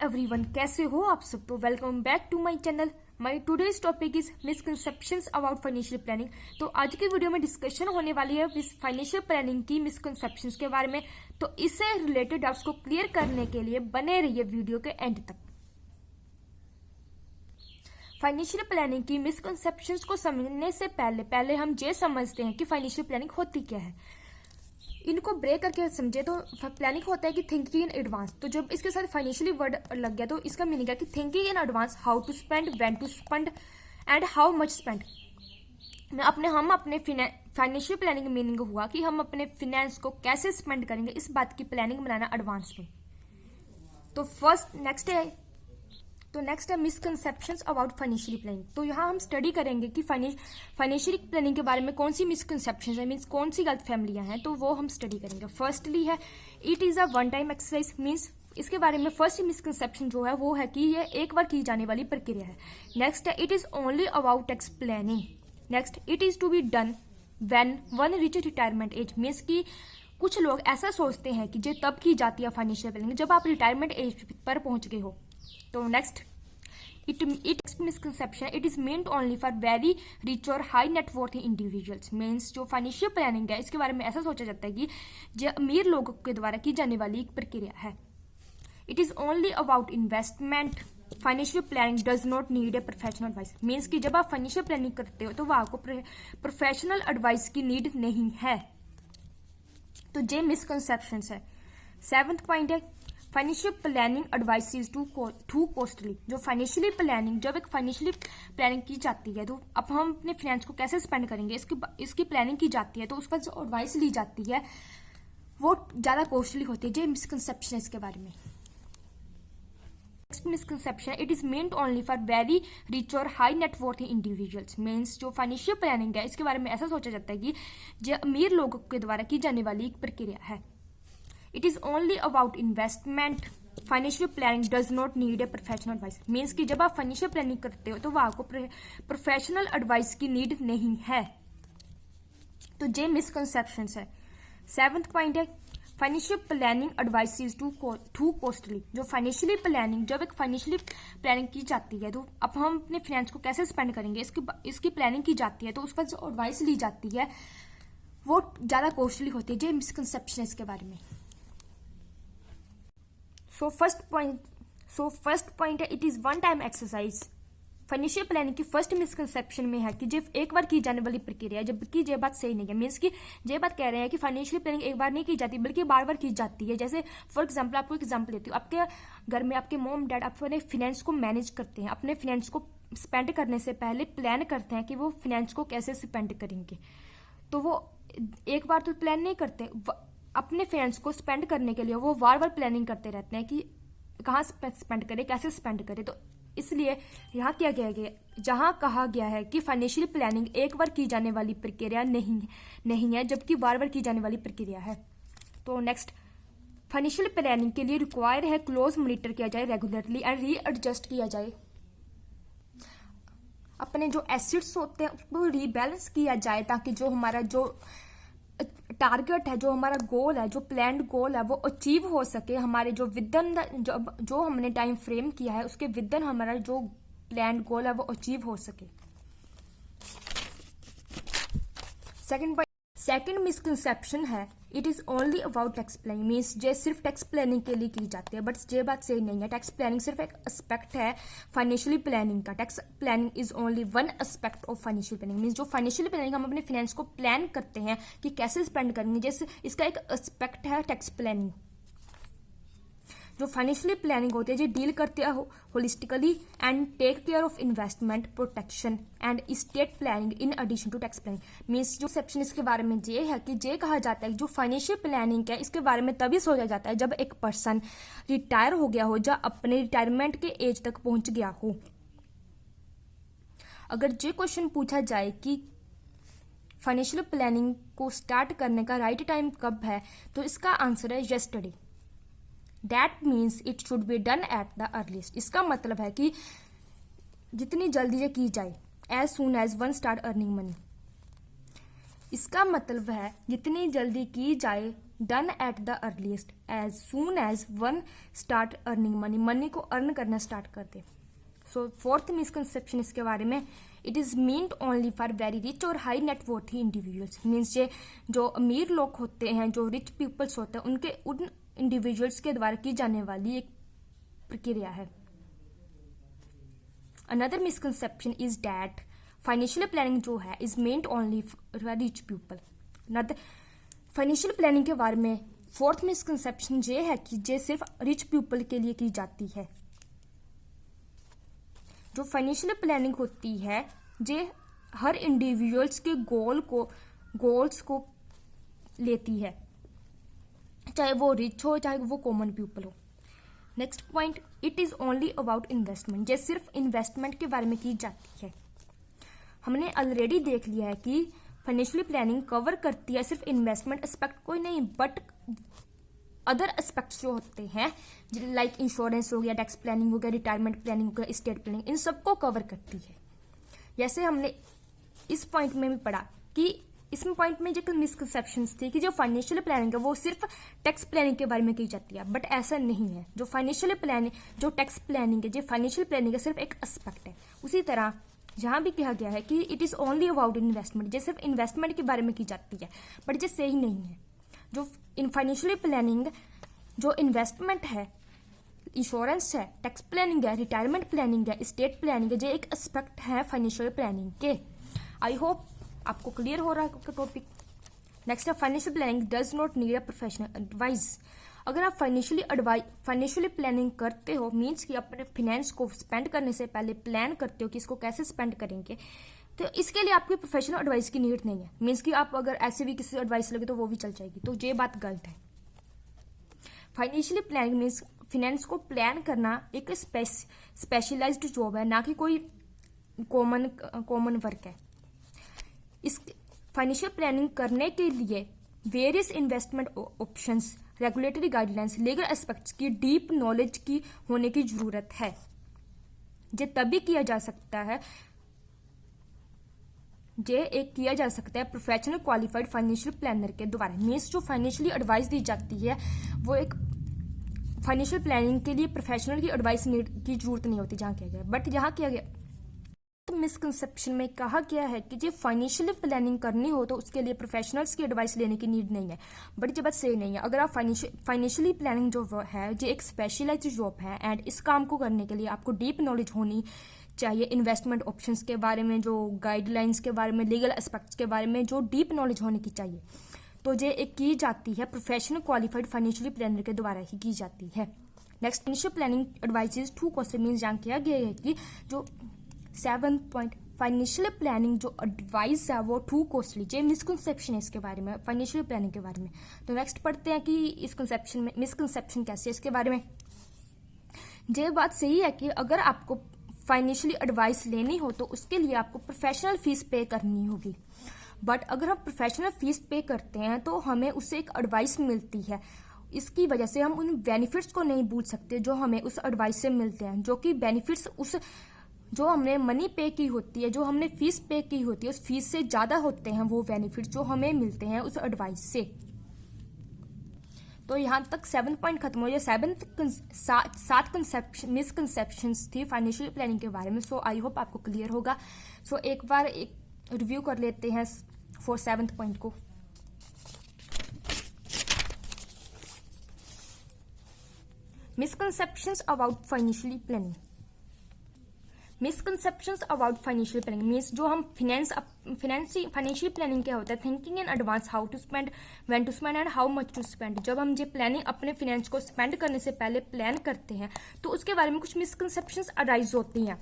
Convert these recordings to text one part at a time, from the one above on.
Everyone, कैसे हो आप सब। तो welcome back to my channel. My today's topic is misconceptions about financial planning. तो आज की वीडियो में डिस्कशन होने वाली है फाइनेंशियल प्लानिंग की मिसकंसेप्शंस के बारे में। तो इससे रिलेटेड डाउट्स को क्लियर करने के लिए बने रहिए वीडियो के एंड तक। फाइनेंशियल प्लानिंग की मिसकंसेप्शंस को समझने से पहले हम ये समझते हैं कि फाइनेंशियल प्लानिंग होती क्या है। इनको ब्रेक करके समझे तो प्लानिंग होता है कि थिंकिंग इन एडवांस। तो जब इसके साथ फाइनेंशियली वर्ड लग गया तो इसका मीनिंग है कि thinking in advance, how to spend, when to spend and how much spend. हम अपने फाइनेंशियल प्लानिंग का मीनिंग हुआ कि हम अपने फिनेंस को कैसे स्पेंड करेंगे, इस बात की प्लानिंग बनाना एडवांस में। तो नेक्स्ट है मिसकंसेप्शंस अबाउट फाइनेंशियल प्लानिंग। तो यहाँ हम स्टडी करेंगे कि फाइनेंशियल प्लानिंग के बारे में कौन सी मिसकंसेप्शंस है, मीन्स कौन सी गलत फैमिलियाँ हैं, तो वो हम स्टडी करेंगे। फर्स्टली है it is a one time exercise, means इसके बारे में फर्स्ट मिसकंसेप्शन जो है वो है कि ये एक बार की जाने वाली प्रक्रिया है। नेक्स्ट है it is only about explaining. Next it is to be done when one reach retirement age, means की कुछ लोग ऐसा सोचते हैं कि जो तब की जाती है फाइनेंशियल प्लानिंग जब आप रिटायरमेंट एज पर पहुंच गए हो। तो next it misconception it is meant only for very rich और हाई नेटवर्थ इंडिविजुअल्स, मीन्स जो फाइनेंशियल प्लानिंग है इसके बारे में ऐसा सोचा जाता है कि जो अमीर लोगों के द्वारा की जाने वाली एक प्रक्रिया है। It is only about investment. Financial planning does not need a professional advice, means कि जब आप फाइनेंशियल प्लानिंग करते हो तो वह आपको प्रोफेशनल एडवाइस की नीड नहीं है। तो ये मिसकंसेप्शन है। 7th पॉइंट है financial planning advice is to costly. जो फाइनेंशियली प्लानिंग जब एक फाइनेंशियली प्लानिंग की जाती है तो अब हम अपने फाइनेंस को कैसे स्पेंड करेंगे इसकी प्लानिंग की जाती है, तो उसका जो एडवाइस ली जाती है वो ज़्यादा कॉस्टली होती है। ये मिसकंसेप्शन है इसके बारे में। Next misconception it is meant only for very rich और हाई नेटवर्थ इंडिविजुअल्स, मीन्स जो फाइनेंशियल प्लानिंग है इसके बारे में ऐसा सोचा जाता है कि जो अमीर लोगों के द्वारा की जाने वाली एक प्रक्रिया है। It is only about investment. Financial planning does not need a professional advice, means कि जब आप फाइनेंशियल प्लानिंग करते हो तो वह आपको प्रोफेशनल एडवाइस की नीड नहीं है। तो ये मिसकंसेप्शन है। 7th पॉइंट है financial planning advice is to costly. जो फाइनेंशियली प्लानिंग जब एक फाइनेंशियली प्लानिंग की जाती है तो अब हम अपने फाइनेंस को कैसे स्पेंड करेंगे इसकी प्लानिंग की जाती है, तो उसका जो एडवाइस ली जाती है वो ज़्यादा कॉस्टली होती है। ये मिसकंसेप्शन है इसके बारे में। सो फर्स्ट पॉइंट है it is one time exercise. Financial planning की फर्स्ट मिसकंसेप्शन में है कि जब एक बार की जाने वाली प्रक्रिया है, जबकि ये बात सही नहीं है। मीन्स कि ये बात कह रहे हैं कि फाइनेंशियल प्लानिंग एक बार नहीं की जाती बल्कि बार बार की जाती है। जैसे फॉर एग्जांपल आपको एग्जांपल देती हूँ, आपके घर में आपके मॉम डैड अपने फाइनेंस को मैनेज करते हैं, अपने फाइनेंस को स्पेंड करने से पहले प्लान करते हैं कि वो फाइनेंस को कैसे स्पेंड करेंगे। तो वो एक बार तो प्लान नहीं करते, अपने फाइनेंस को स्पेंड करने के लिए वो बार बार प्लानिंग करते रहते हैं कि कहाँ स्पेंड करें, कैसे स्पेंड करें। तो इसलिए यहाँ क्या गया जहाँ कहा गया है कि फाइनेंशियल प्लानिंग एक बार की जाने वाली प्रक्रिया नहीं है जबकि बार बार की जाने वाली प्रक्रिया है। तो नेक्स्ट फाइनेंशियल प्लानिंग के लिए रिक्वायर है क्लोज मॉनिटर किया जाए रेगुलरली एंड रीएडजस्ट किया जाए। अपने जो एसेट्स होते हैं उसको रीबैलेंस किया जाए ताकि जो हमारा जो टारगेट है, जो हमारा गोल है, जो प्लान्ड गोल है वो अचीव हो सके। हमारे जो जो हमने टाइम फ्रेम किया है उसके विदन हमारा जो प्लान्ड गोल है वो अचीव हो सके। सेकंड मिसकंसेप्शन है it is only about tax planning, means ये सिर्फ टैक्स प्लानिंग के लिए की जाती है, बट ये बात सही नहीं है। टैक्स प्लानिंग सिर्फ एक एस्पेक्ट है फाइनेंशियली प्लानिंग का। Tax planning is only one aspect of financial planning, means जो फाइनेंशियल प्लानिंग हम अपने फाइनेंस को प्लान करते हैं कि कैसे स्पेंड करेंगे, जैसे इसका एक एस्पेक्ट है टैक्स प्लानिंग। जो फाइनेंशियली प्लानिंग होती है जो डील करते हैं holistically and take care of investment protection and state planning in addition to tax planning. Means जो सेक्शन इसके बारे में ये है कि ये कहा जाता है जो फाइनेंशियल प्लानिंग है इसके बारे में तभी सोचा जाता है जब एक पर्सन रिटायर हो गया हो या अपने रिटायरमेंट के एज तक पहुंच गया हो। अगर ये क्वेश्चन पूछा जाए कि फाइनेंशियल प्लानिंग को स्टार्ट करने का राइट टाइम कब है, तो इसका आंसर है yesterday. That means it should be done at the earliest। इसका मतलब है कि जितनी जल्दी ये की जाए, as soon as one start earning money। इसका मतलब है जितनी जल्दी की जाए done at the earliest age soon as one start earning money, money को अर्न करना स्टार्ट कर दे। सो फोर्थ मिसकंसेप्शन इसके बारे में, it is meant only for very rich और हाई नेटवर्थी इंडिविजुअल्स, मीन्स ये जो अमीर लोग होते हैं, जो रिच पीपल्स होते हैं, उनके उन इंडिविजुअल्स के द्वारा की जाने वाली एक प्रक्रिया है। Another misconception is that financial planning जो है is meant only for rich people. Another financial planning के बारे में फोर्थ मिसकंसेप्शन ये है कि ये सिर्फ रिच पीपल के लिए की जाती है। जो फाइनेंशियल प्लानिंग होती है ये हर इंडिविजुअल्स के गोल्स को लेती है, चाहे वो रिच हो चाहे वो कॉमन पीपल हो। Next point, it is only about investment, ये सिर्फ इन्वेस्टमेंट के बारे में की जाती है। हमने ऑलरेडी देख लिया है कि फाइनेंशियल प्लानिंग कवर करती है सिर्फ इन्वेस्टमेंट एस्पेक्ट को ही नहीं, बट अदर एस्पेक्ट्स जो होते हैं लाइक इंश्योरेंस हो गया, टैक्स प्लानिंग हो गया, रिटायरमेंट प्लानिंग हो गया, स्टेट प्लानिंग, इन सबको कवर करती है। जैसे हमने इस पॉइंट में भी पढ़ा कि इस पॉइंट में जो मिसकंसेप्शंस थी कि जो फाइनेंशियल प्लानिंग है वो सिर्फ टैक्स प्लानिंग के बारे में की जाती है, बट ऐसा नहीं है। जो फाइनेंशियल प्लानिंग, जो टैक्स प्लानिंग है, जो फाइनेंशियल प्लानिंग है, सिर्फ एक एस्पेक्ट है। उसी तरह जहां भी कहा गया है कि it is only about investment, ये सिर्फ इन्वेस्टमेंट के बारे में की जाती है, बट ये सही नहीं है। जो इन फाइनेंशियल प्लानिंग, जो इन्वेस्टमेंट है, इंश्योरेंस है, टैक्स प्लानिंग है, रिटायरमेंट प्लानिंग है, स्टेट प्लानिंग है, ये एक एस्पेक्ट है फाइनेंशियल प्लानिंग के। आई होप आपको क्लियर हो रहा है टॉपिक। नेक्स्ट है financial planning does not need a professional advice. अगर आप फाइनेंशियली प्लानिंग करते हो, मीन्स कि अपने फाइनेंस को स्पेंड करने से पहले प्लान करते हो कि इसको कैसे स्पेंड करेंगे, तो इसके लिए आपकी प्रोफेशनल एडवाइस की नीड नहीं है। मीन्स कि आप अगर ऐसे भी किसी एडवाइस लगे तो वो भी चल जाएगी, तो ये बात गलत है। फाइनेंशियली प्लानिंग मीन्स फाइनेंस को प्लान करना एक स्पेशलाइज्ड जॉब है, ना कि कोई कॉमन वर्क है। इस फाइनेंशियल प्लानिंग करने के लिए various investment options, regulatory guidelines, legal aspects की डीप नॉलेज की होने की जरूरत है। ये तभी किया जा सकता है, किया जा सकता है प्रोफेशनल क्वालिफाइड फाइनेंशियल प्लानर के द्वारा। मीन्स जो फाइनेंशियली एडवाइस दी जाती है वो एक फाइनेंशियल प्लानिंग के लिए प्रोफेशनल की एडवाइस की जरूरत नहीं होती जहां किया गया, बट यहाँ किया गया मिसकंसेप्शन में कहा गया है कि जो फाइनेंशियल प्लानिंग करनी हो तो उसके लिए प्रोफेशनल्स की एडवाइस लेने की नीड नहीं है, बट ये बात सही नहीं है। अगर आप फाइनेंशियली प्लानिंग जो है जो एक स्पेशलाइज्ड जॉब है, एंड इस काम को करने के लिए आपको डीप नॉलेज होनी चाहिए इन्वेस्टमेंट ऑप्शंस के बारे में, जो गाइडलाइंस के बारे में, लीगल एस्पेक्ट्स के बारे में, जो डीप नॉलेज होने की चाहिए, तो ये एक की जाती है प्रोफेशनल क्वालिफाइड फाइनेंशियली प्लानर के द्वारा ही की जाती है। Next, financial planning advises to question means जहाँ किया गया है कि जो 7 पॉइंट फाइनेंशियल प्लानिंग जो एडवाइस है वो टू कॉस्टली, ये मिसकंसेप्शन है इसके बारे में, फाइनेंशियल प्लानिंग के बारे में। तो नेक्स्ट पढ़ते हैं कि इस कंसेप्शन में मिसकंसेप्शन कैसे है इसके बारे में। ये बात सही है कि अगर आपको फाइनेंशियली एडवाइस लेनी हो तो उसके लिए आपको प्रोफेशनल फीस पे करनी होगी, बट अगर हम प्रोफेशनल फीस पे करते हैं तो हमें उससे एक एडवाइस मिलती है। इसकी वजह से हम उन बेनिफिट्स को नहीं भूल सकते जो हमें उस एडवाइस से मिलते हैं, जो कि बेनिफिट्स उस जो हमने मनी पे की होती है, जो हमने फीस पे की होती है, उस फीस से ज्यादा होते हैं वो बेनिफिट्स जो हमें मिलते हैं उस एडवाइस से। तो यहाँ तक 7 पॉइंट खत्म हो गया। 7 मिसकंसेप्शंस थी फाइनेंशियल प्लानिंग के बारे में। सो आई होप आपको क्लियर होगा। सो एक बार एक रिव्यू कर लेते हैं फॉर 7th पॉइंट को। Misconceptions about financial planning. Misconceptions about financial planning means जो हम फाइनेंशियल प्लानिंग क्या होता है, thinking in advance how to spend, when to spend and how much to spend. जब हम ये प्लानिंग अपने फाइनेंस को स्पेंड करने से पहले प्लान करते हैं तो उसके बारे में कुछ मिसकंसेप्शंस अराइज होती हैं।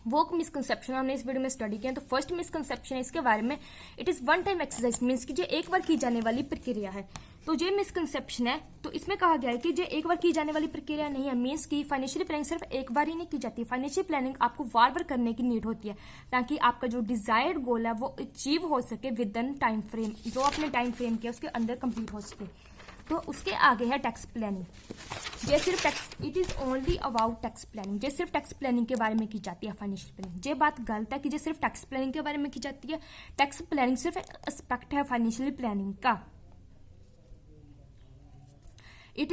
वो मिसकंसेप्शन हमने इस वीडियो में स्टडी किया। तो फर्स्ट मिसकंसेप्शन है इसके बारे में, it is one time exercise means कि ये एक बार की जाने वाली प्रक्रिया है। तो ये मिसकंसेप्शन है। तो इसमें कहा गया है कि ये एक बार की जाने वाली प्रक्रिया नहीं है, मीन्स की फाइनेंशियल प्लानिंग सिर्फ एक बार ही नहीं की जाती। फाइनेंशियल प्लानिंग आपको बार बार करने की नीड होती है ताकि आपका जो डिजायर्ड गोल है वो अचीव हो सके विद इन टाइम फ्रेम, जो आपने टाइम फ्रेम किया उसके अंदर कंप्लीट हो सके। तो उसके आगे है टैक्स प्लानिंग। ये सिर्फ tax, it is only about tax planning. ये सिर्फ टैक्स प्लानिंग के बारे में की जाती है फाइनेंशियल प्लानिंग। ये बात गलत है कि ये सिर्फ टैक्स प्लानिंग के बारे में की जाती है। टैक्स प्लानिंग सिर्फ एक एस्पेक्ट है फाइनेंशियल प्लानिंग का। It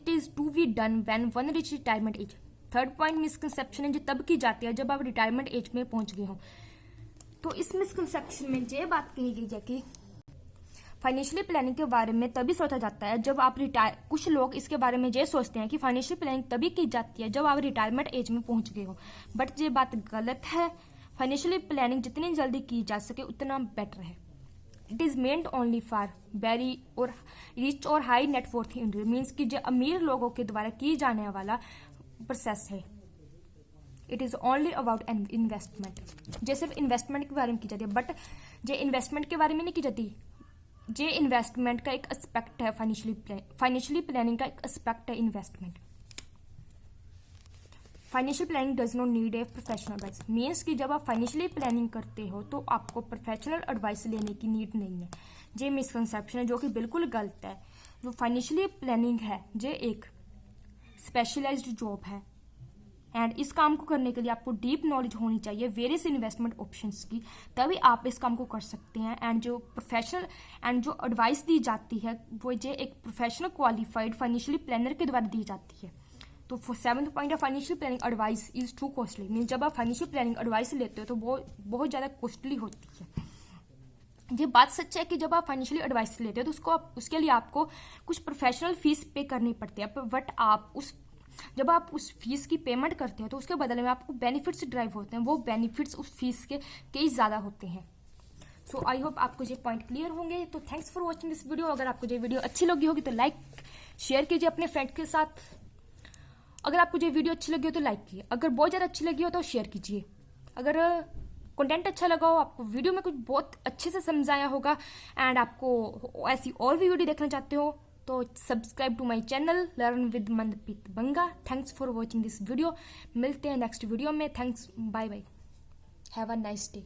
is to be done when one reach retirement age. Third point misconception है जो तब की जाती है जब आप रिटायरमेंट एज में पहुंच गए हो। तो इस मिसकंसेप्शन में ये बात कही गई है कि फाइनेंशियली प्लानिंग के बारे में तभी सोचा जाता है जब आप रिटायर, कुछ लोग इसके बारे में ये सोचते हैं कि फाइनेंशियल प्लानिंग तभी की जाती है जब आप रिटायरमेंट एज में पहुंच गए हो, बट ये बात गलत है। फाइनेंशियली प्लानिंग जितनी जल्दी की जा सके उतना बेटर है। It is meant only for very और रिच और हाई नेटवर्थ इंडिविजुअल, मीन्स कि जो अमीर लोगों के द्वारा की जाने वाला प्रोसेस है। It is only about investment, जे सिर्फ इन्वेस्टमेंट के बारे में की जाती है, बट जे इन्वेस्टमेंट के बारे में नहीं की जाती, जे इन्वेस्टमेंट का एक एस्पेक्ट है। फाइनेंशियली प्लानिंग का एक एस्पेक्ट है investment. Financial planning does not need a professional advice, means कि जब आप फाइनेंशियली प्लानिंग करते हो तो आपको प्रोफेशनल एडवाइस लेने की नीड नहीं है। ये मिसकंसेप्शन है जो कि बिल्कुल गलत है। जो फाइनेंशियली प्लानिंग है ये एक स्पेशलाइज्ड जॉब है, एंड इस काम को करने के लिए आपको डीप नॉलेज होनी चाहिए वेरियस इन्वेस्टमेंट ऑप्शंस की, तभी आप इस काम को कर सकते हैं। एंड जो प्रोफेशनल एंड जो एडवाइस दी जाती है वो ये एक प्रोफेशनल क्वालिफाइड फाइनेंशियली प्लानर के द्वारा दी जाती है। तो 7th point of financial planning advice is to costly, mean जब आप फाइनेंशियल प्लानिंग एडवाइस लेते हो तो वो बहुत ज़्यादा कॉस्टली होती है। ये बात सच है कि जब आप फाइनेंशियली एडवाइस लेते हो तो उसके लिए आपको कुछ प्रोफेशनल फीस पे करनी पड़ती है, बट जब आप उस फीस की पेमेंट करते हो तो उसके बदले में आपको बेनिफिट्स ड्राइव होते हैं, वो बेनिफिट्स उस फीस के कई ज़्यादा होते हैं। सो आई होप आपको ये पॉइंट क्लियर होंगे। तो thanks for watching this video. अगर आपको ये वीडियो अच्छी लगी होगी तो लाइक शेयर कीजिए अपने फ्रेंड के साथ। अगर आपको ये वीडियो अच्छी लगी हो तो लाइक कीजिए, अगर बहुत ज़्यादा अच्छी लगी हो तो शेयर कीजिए। अगर कंटेंट अच्छा लगा हो, आपको वीडियो में कुछ बहुत अच्छे से समझाया होगा एंड आपको ऐसी और भी वीडियो देखना चाहते हो तो subscribe to my channel learn with Manpreet Banga. Thanks for watching this video. मिलते हैं नेक्स्ट वीडियो में। Thanks, bye bye, have a nice day.